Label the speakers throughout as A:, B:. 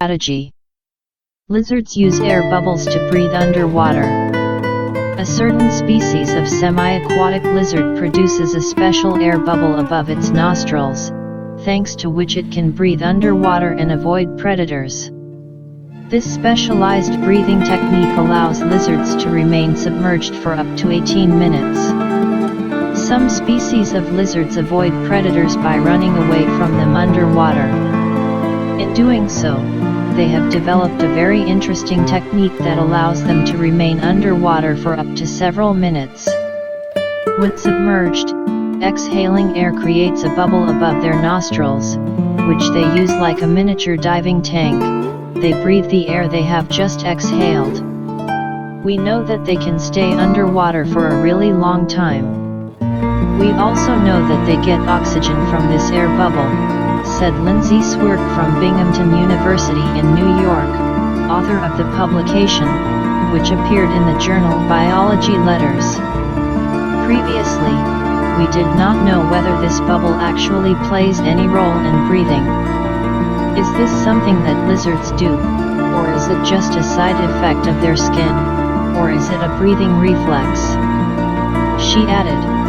A: Strategy. Lizards use air bubbles to breathe underwater. A certain species of semi-aquatic lizard produces a special air bubble above its nostrils, thanks to which it can breathe underwater and avoid predators. This specialized breathing technique allows lizards to remain submerged for up to 18 minutes. Some species of lizards avoid predators by running away from them underwater. In doing so, they have developed a very interesting technique that allows them to remain underwater for up to several minutes. When submerged, exhaling air creates a bubble above their nostrils, which they use like a miniature diving tank. They breathe the air they have just exhaled. We know that they can stay underwater for a really long time. We also know that they get oxygen from this air bubble, said Lindsay Swirk from Binghamton University in New York, author of the publication, which appeared in the journal Biology Letters. Previously, we did not know whether this bubble actually plays any role in breathing. Is this something that lizards do, or is it just a side effect of their skin, or is it a breathing reflex? She added.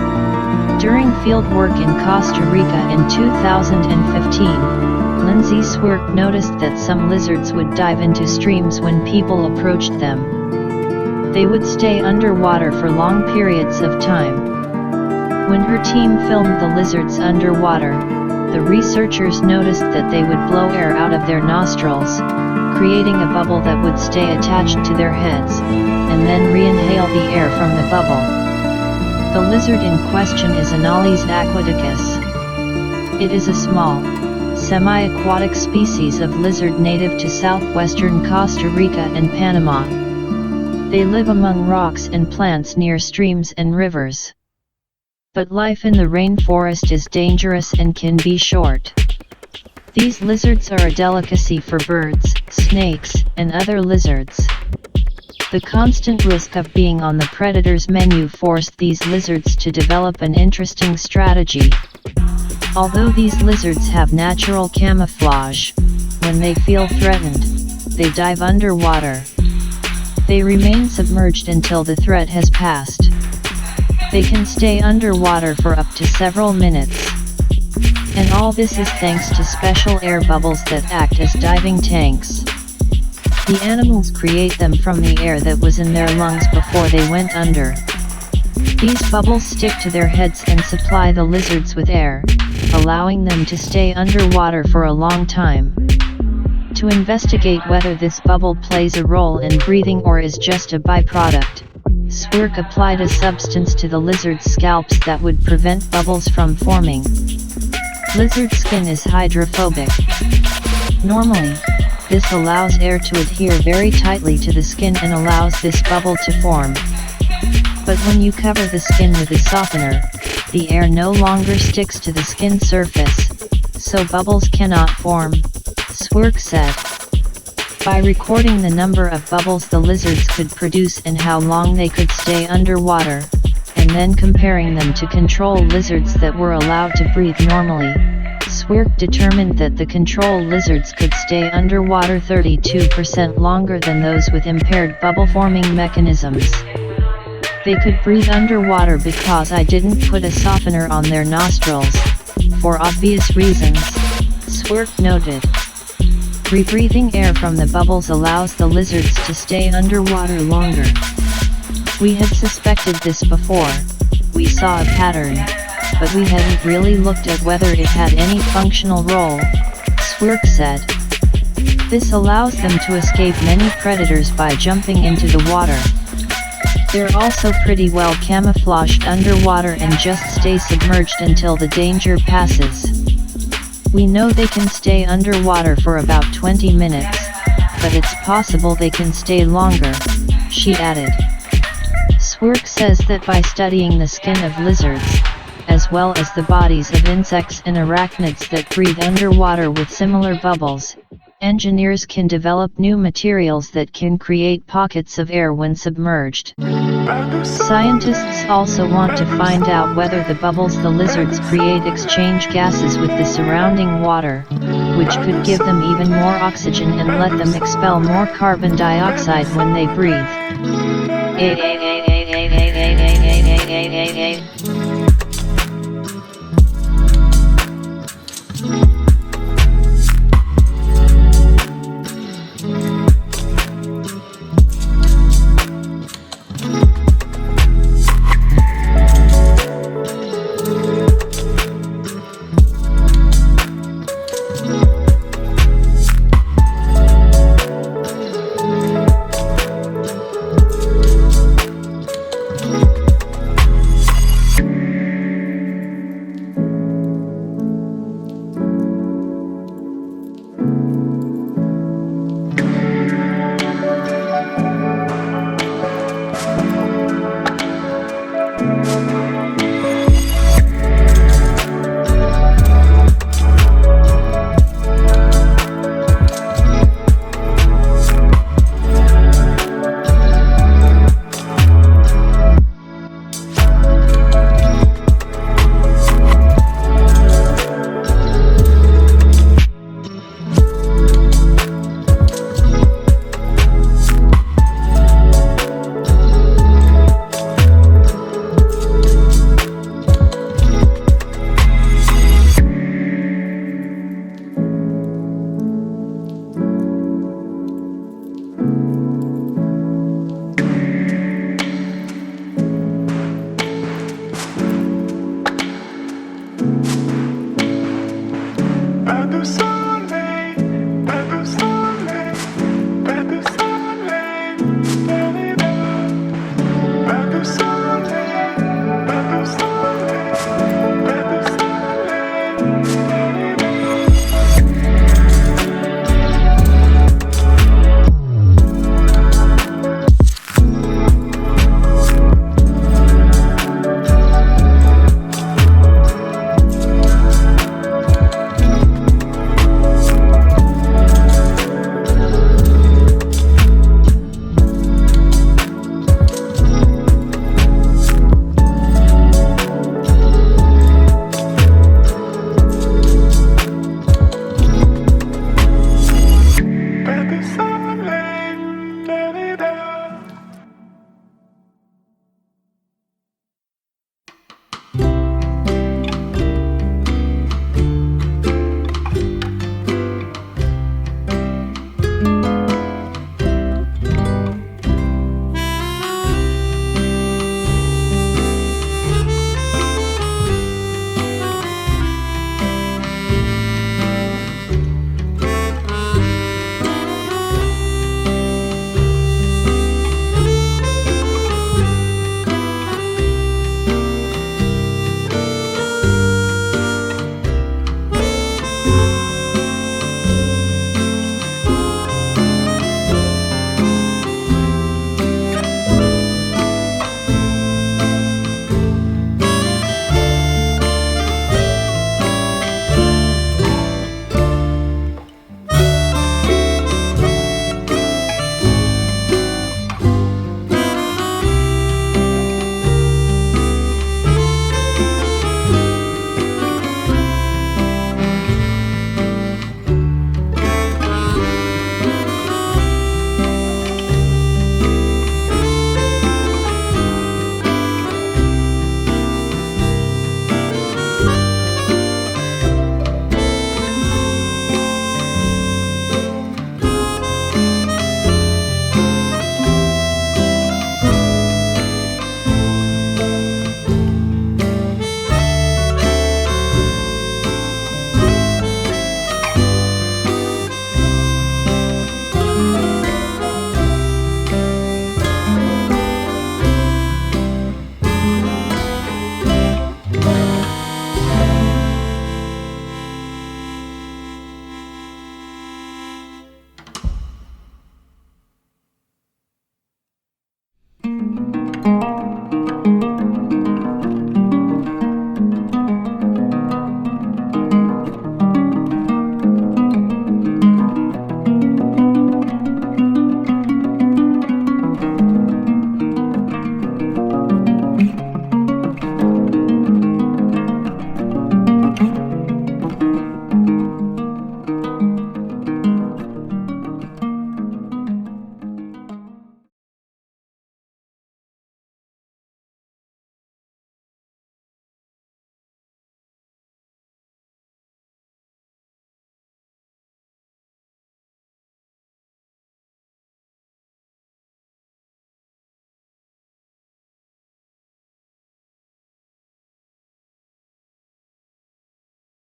A: During fieldwork in Costa Rica in 2015, Lindsay Swirk noticed that some lizards would dive into streams when people approached them. They would stay underwater for long periods of time. When her team filmed the lizards underwater, the researchers noticed that they would blow air out of their nostrils, creating a bubble that would stay attached to their heads, and then re-inhale the air from the bubble. The lizard in question is Anolis aquaticus. It is a small, semi-aquatic species of lizard native to southwestern Costa Rica and Panama. They live among rocks and plants near streams and rivers. But life in the rainforest is dangerous and can be short. These lizards are a delicacy for birds, snakes, and other lizards. The constant risk of being on the predator's menu forced these lizards to develop an interesting strategy. Although these lizards have natural camouflage, when they feel threatened, they dive underwater. They remain submerged until the threat has passed. They can stay underwater for up to several minutes. And all this is thanks to special air bubbles that act as diving tanks. The animals create them from the air that was in their lungs before they went under. These bubbles stick to their heads and supply the lizards with air, allowing them to stay underwater for a long time. To investigate whether this bubble plays a role in breathing or is just a byproduct, Swirk applied a substance to the lizard's scalps that would prevent bubbles from forming. Lizard skin is hydrophobic. Normally, this allows air to adhere very tightly to the skin and allows this bubble to form. But when you cover the skin with a softener, the air no longer sticks to the skin surface, so bubbles cannot form, Swirk said. By recording the number of bubbles the lizards could produce and how long they could stay underwater, and then comparing them to control lizards that were allowed to breathe normally, Swirk determined that the control lizards could stay underwater 32% longer than those with impaired bubble-forming mechanisms. They could breathe underwater because I didn't put a softener on their nostrils, for obvious reasons, Swirk noted. Rebreathing air from the bubbles allows the lizards to stay underwater longer. We had suspected this before, we saw a pattern, but we hadn't really looked at whether it had any functional role, Swirk said. This allows them to escape many predators by jumping into the water. They're also pretty well camouflaged underwater and just stay submerged until the danger passes. We know they can stay underwater for about 20 minutes, but it's possible they can stay longer, she added. Swirk says that by studying the skin of lizards, as well as the bodies of insects and arachnids that breathe underwater with similar bubbles, engineers can develop new materials that can create pockets of air when submerged. Scientists also want to find out whether the bubbles the lizards create exchange gases with the surrounding water, which could give them even more oxygen and let them expel more carbon dioxide when they breathe.